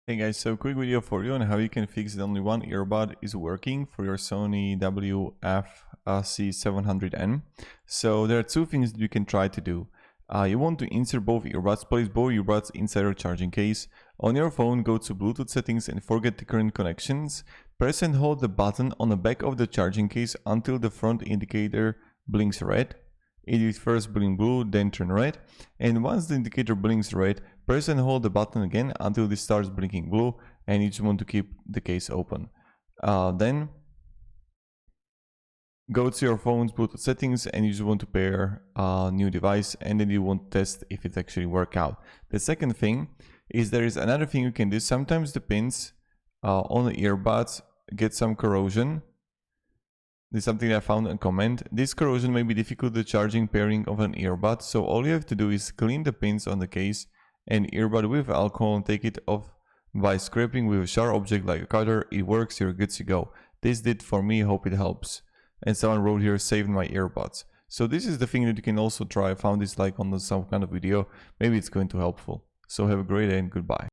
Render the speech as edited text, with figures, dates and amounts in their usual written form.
Hey guys, so quick video for you on how you can fix that only one earbud is working for your Sony WF-C700N. So there are two things that you can try to do. You want to insert both earbuds, place both earbuds inside your charging case. On your phone, go to Bluetooth settings and forget the current connections. Press and hold the button on the back of the charging case until the front indicator blinks red. It will first blink blue, then turn red, and once the indicator blinks red, press and hold the button again until it starts blinking blue, and you just want to keep the case open. Then go to your phone's Bluetooth settings and you just want to pair a new device, and then you want to test if it actually works out. The second thing is there is another thing you can do. Sometimes the pins on the earbuds get some corrosion. This is something I found in comment. This corrosion may be difficult the charging pairing of an earbud, so all you have to do is clean the pins on the case and earbud with alcohol and take it off by scraping with a sharp object like a cutter. It works, you're good to go. This did for me, hope it helps. And someone wrote here, saved my earbuds. So this is the thing that you can also try. I found this like on some kind of video. Maybe it's going to be helpful. So have a great day and goodbye.